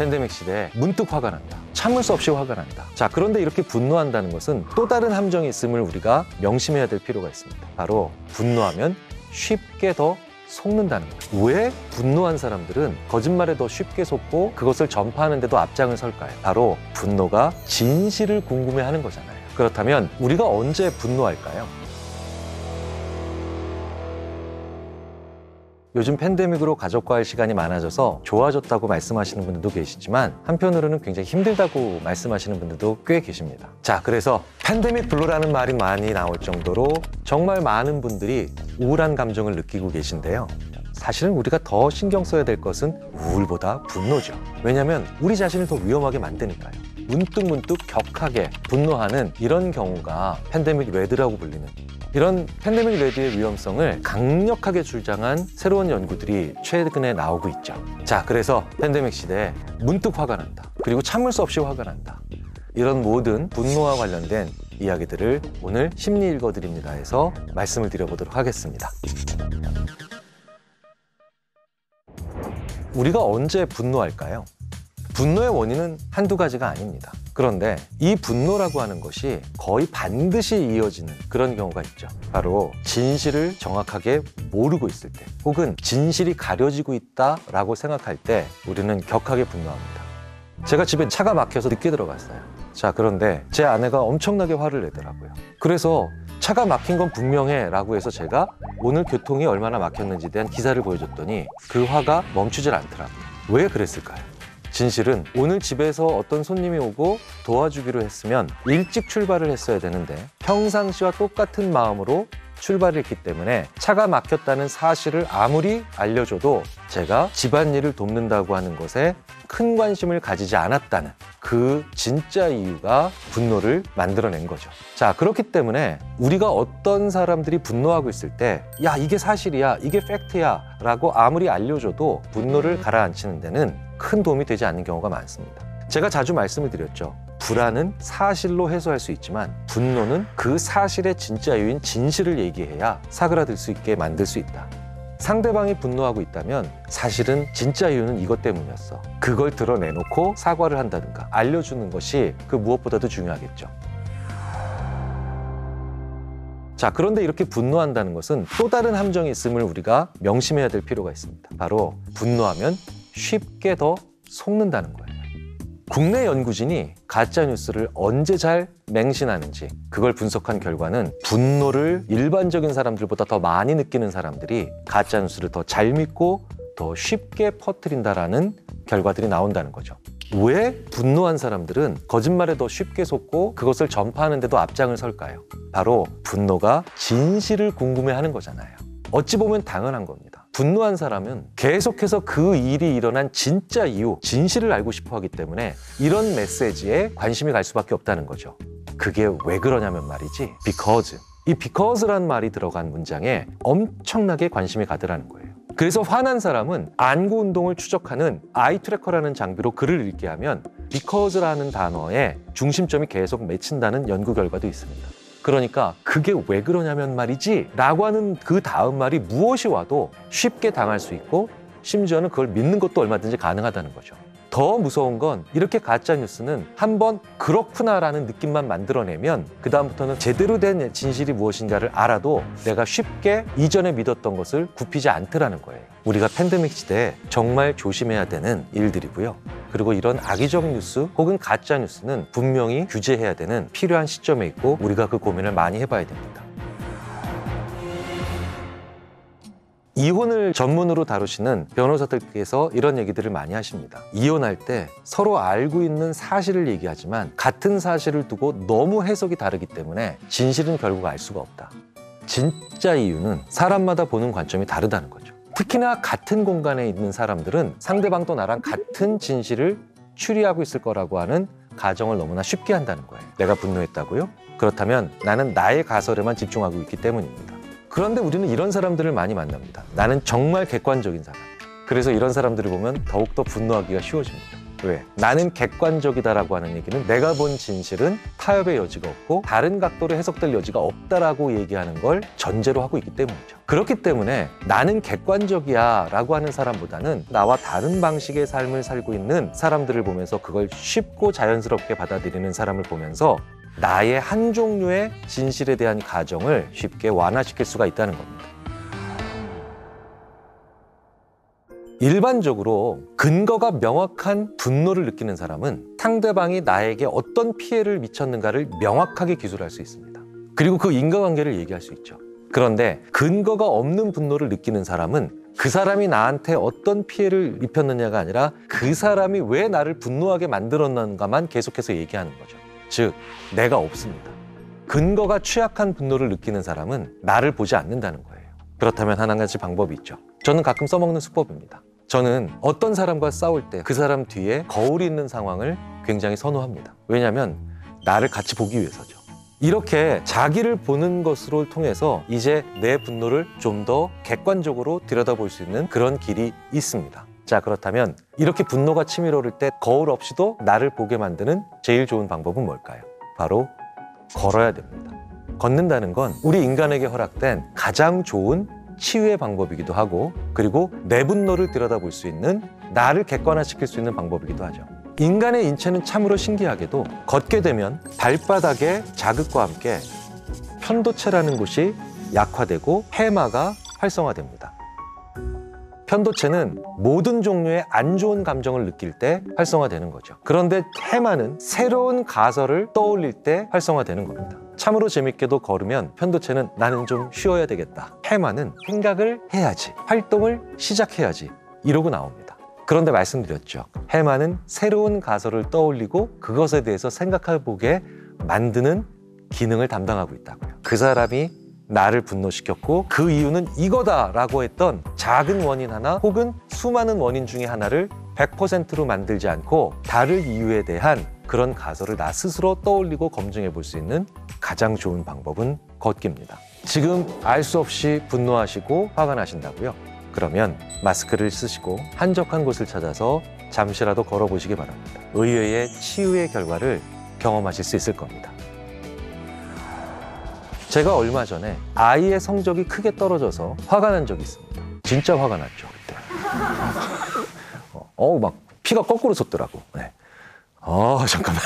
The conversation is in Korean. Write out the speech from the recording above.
팬데믹 시대에 문득 화가 난다. 참을 수 없이 화가 난다. 자, 그런데 이렇게 분노한다는 것은 또 다른 함정이 있음을 우리가 명심해야 될 필요가 있습니다. 바로 분노하면 쉽게 더 속는다는 거예요. 왜 분노한 사람들은 거짓말에 더 쉽게 속고 그것을 전파하는데도 앞장을 설까요? 바로 분노가 진실을 궁금해하는 거잖아요. 그렇다면 우리가 언제 분노할까요? 요즘 팬데믹으로 가족과의 시간이 많아져서 좋아졌다고 말씀하시는 분들도 계시지만 한편으로는 굉장히 힘들다고 말씀하시는 분들도 꽤 계십니다. 자, 그래서 팬데믹 블루라는 말이 많이 나올 정도로 정말 많은 분들이 우울한 감정을 느끼고 계신데요. 사실은 우리가 더 신경 써야 될 것은 우울보다 분노죠. 왜냐하면 우리 자신을 더 위험하게 만드니까요. 문득 격하게 분노하는 이런 경우가 팬데믹 레드라고 불리는, 이런 팬데믹 레드의 위험성을 강력하게 주장한 새로운 연구들이 최근에 나오고 있죠. 자, 그래서 팬데믹 시대에 문득 화가 난다. 그리고 참을 수 없이 화가 난다. 이런 모든 분노와 관련된 이야기들을 오늘 심리 읽어드립니다에서 말씀을 드려보도록 하겠습니다. 우리가 언제 분노할까요? 분노의 원인은 한두 가지가 아닙니다. 그런데 이 분노라고 하는 것이 거의 반드시 이어지는 그런 경우가 있죠. 바로 진실을 정확하게 모르고 있을 때, 혹은 진실이 가려지고 있다라고 생각할 때 우리는 격하게 분노합니다. 제가 집에 차가 막혀서 늦게 들어갔어요. 자, 그런데 제 아내가 엄청나게 화를 내더라고요. 그래서 차가 막힌 건 분명해 라고 해서 제가 오늘 교통이 얼마나 막혔는지에 대한 기사를 보여줬더니 그 화가 멈추질 않더라고요. 왜 그랬을까요? 진실은 오늘 집에서 어떤 손님이 오고 도와주기로 했으면 일찍 출발을 했어야 되는데 평상시와 똑같은 마음으로 출발을 했기 때문에 차가 막혔다는 사실을 아무리 알려줘도 제가 집안일을 돕는다고 하는 것에 큰 관심을 가지지 않았다는 그 진짜 이유가 분노를 만들어낸 거죠. 자, 그렇기 때문에 우리가 어떤 사람들이 분노하고 있을 때 야, 이게 사실이야, 이게 팩트야 라고 아무리 알려줘도 분노를 가라앉히는 데는 큰 도움이 되지 않는 경우가 많습니다. 제가 자주 말씀을 드렸죠. 불안은 사실로 해소할 수 있지만 분노는 그 사실의 진짜 이유인 진실을 얘기해야 사그라들 수 있게 만들 수 있다. 상대방이 분노하고 있다면 사실은 진짜 이유는 이것 때문이었어. 그걸 드러내놓고 사과를 한다든가 알려주는 것이 그 무엇보다도 중요하겠죠. 자, 그런데 이렇게 분노한다는 것은 또 다른 함정이 있음을 우리가 명심해야 될 필요가 있습니다. 바로 분노하면 쉽게 더 속는다는 거예요. 국내 연구진이 가짜뉴스를 언제 잘 맹신하는지 그걸 분석한 결과는 분노를 일반적인 사람들보다 더 많이 느끼는 사람들이 가짜뉴스를 더 잘 믿고 더 쉽게 퍼뜨린다라는 결과들이 나온다는 거죠. 왜 분노한 사람들은 거짓말에 더 쉽게 속고 그것을 전파하는 데도 앞장을 설까요? 바로 분노가 진실을 궁금해하는 거잖아요. 어찌 보면 당연한 겁니다. 분노한 사람은 계속해서 그 일이 일어난 진짜 이유, 진실을 알고 싶어 하기 때문에 이런 메시지에 관심이 갈 수밖에 없다는 거죠. 그게 왜 그러냐면 말이지, because. 이 because란 말이 들어간 문장에 엄청나게 관심이 가더라는 거예요. 그래서 화난 사람은 안구 운동을 추적하는 아이 트래커라는 장비로 글을 읽게 하면 because라는 단어에 중심점이 계속 맺힌다는 연구 결과도 있습니다. 그러니까 그게 왜 그러냐면 말이지 라고 하는 그 다음 말이 무엇이 와도 쉽게 당할 수 있고 심지어는 그걸 믿는 것도 얼마든지 가능하다는 거죠. 더 무서운 건 이렇게 가짜뉴스는 한번 그렇구나라는 느낌만 만들어내면 그 다음부터는 제대로 된 진실이 무엇인가를 알아도 내가 쉽게 이전에 믿었던 것을 굽히지 않더라는 거예요. 우리가 팬데믹 시대에 정말 조심해야 되는 일들이고요. 그리고 이런 악의적 뉴스 혹은 가짜뉴스는 분명히 규제해야 되는 필요한 시점에 있고 우리가 그 고민을 많이 해봐야 됩니다. 이혼을 전문으로 다루시는 변호사들께서 이런 얘기들을 많이 하십니다. 이혼할 때 서로 알고 있는 사실을 얘기하지만 같은 사실을 두고 너무 해석이 다르기 때문에 진실은 결국 알 수가 없다. 진짜 이유는 사람마다 보는 관점이 다르다는 거죠. 특히나 같은 공간에 있는 사람들은 상대방도 나랑 같은 진실을 추리하고 있을 거라고 하는 가정을 너무나 쉽게 한다는 거예요. 내가 분노했다고요? 그렇다면 나는 나의 가설에만 집중하고 있기 때문입니다. 그런데 우리는 이런 사람들을 많이 만납니다. 나는 정말 객관적인 사람. 그래서 이런 사람들을 보면 더욱더 분노하기가 쉬워집니다. 왜? 나는 객관적이다라고 하는 얘기는 내가 본 진실은 타협의 여지가 없고 다른 각도로 해석될 여지가 없다라고 얘기하는 걸 전제로 하고 있기 때문이죠. 그렇기 때문에 나는 객관적이야 라고 하는 사람보다는 나와 다른 방식의 삶을 살고 있는 사람들을 보면서 그걸 쉽고 자연스럽게 받아들이는 사람을 보면서 나의 한 종류의 진실에 대한 가정을 쉽게 완화시킬 수가 있다는 겁니다. 일반적으로 근거가 명확한 분노를 느끼는 사람은 상대방이 나에게 어떤 피해를 미쳤는가를 명확하게 기술할 수 있습니다. 그리고 그 인과관계를 얘기할 수 있죠. 그런데 근거가 없는 분노를 느끼는 사람은 그 사람이 나한테 어떤 피해를 입혔느냐가 아니라 그 사람이 왜 나를 분노하게 만들었는가만 계속해서 얘기하는 거죠. 즉, 내가 없습니다. 근거가 취약한 분노를 느끼는 사람은 나를 보지 않는다는 거예요. 그렇다면 한 가지 방법이 있죠. 저는 가끔 써먹는 수법입니다. 저는 어떤 사람과 싸울 때 그 사람 뒤에 거울이 있는 상황을 굉장히 선호합니다. 왜냐하면 나를 같이 보기 위해서죠. 이렇게 자기를 보는 것으로 통해서 이제 내 분노를 좀 더 객관적으로 들여다볼 수 있는 그런 길이 있습니다. 자, 그렇다면 이렇게 분노가 치밀어오를 때 거울 없이도 나를 보게 만드는 제일 좋은 방법은 뭘까요? 바로 걸어야 됩니다. 걷는다는 건 우리 인간에게 허락된 가장 좋은 치유의 방법이기도 하고, 그리고 내 분노를 들여다볼 수 있는, 나를 객관화시킬 수 있는 방법이기도 하죠. 인간의 인체는 참으로 신기하게도 걷게 되면 발바닥의 자극과 함께 편도체라는 곳이 약화되고 해마가 활성화됩니다. 편도체는 모든 종류의 안 좋은 감정을 느낄 때 활성화되는 거죠. 그런데 해마는 새로운 가설을 떠올릴 때 활성화되는 겁니다. 참으로 재밌게도 걸으면 편도체는 나는 좀 쉬어야 되겠다, 해마는 생각을 해야지, 활동을 시작해야지 이러고 나옵니다. 그런데 말씀드렸죠. 해마는 새로운 가설을 떠올리고 그것에 대해서 생각해보게 만드는 기능을 담당하고 있다고요. 그 사람이 나를 분노시켰고 그 이유는 이거다라고 했던 작은 원인 하나 혹은 수많은 원인 중에 하나를 100%로 만들지 않고 다른 이유에 대한 그런 가설을 나 스스로 떠올리고 검증해 볼 수 있는 가장 좋은 방법은 걷기입니다. 지금 알 수 없이 분노하시고 화가 나신다고요? 그러면 마스크를 쓰시고 한적한 곳을 찾아서 잠시라도 걸어보시기 바랍니다. 의외의 치유의 결과를 경험하실 수 있을 겁니다. 제가 얼마 전에 아이의 성적이 크게 떨어져서 화가 난 적이 있습니다. 진짜 화가 났죠, 그때. 막 피가 거꾸로 솟더라고. 네. 잠깐만.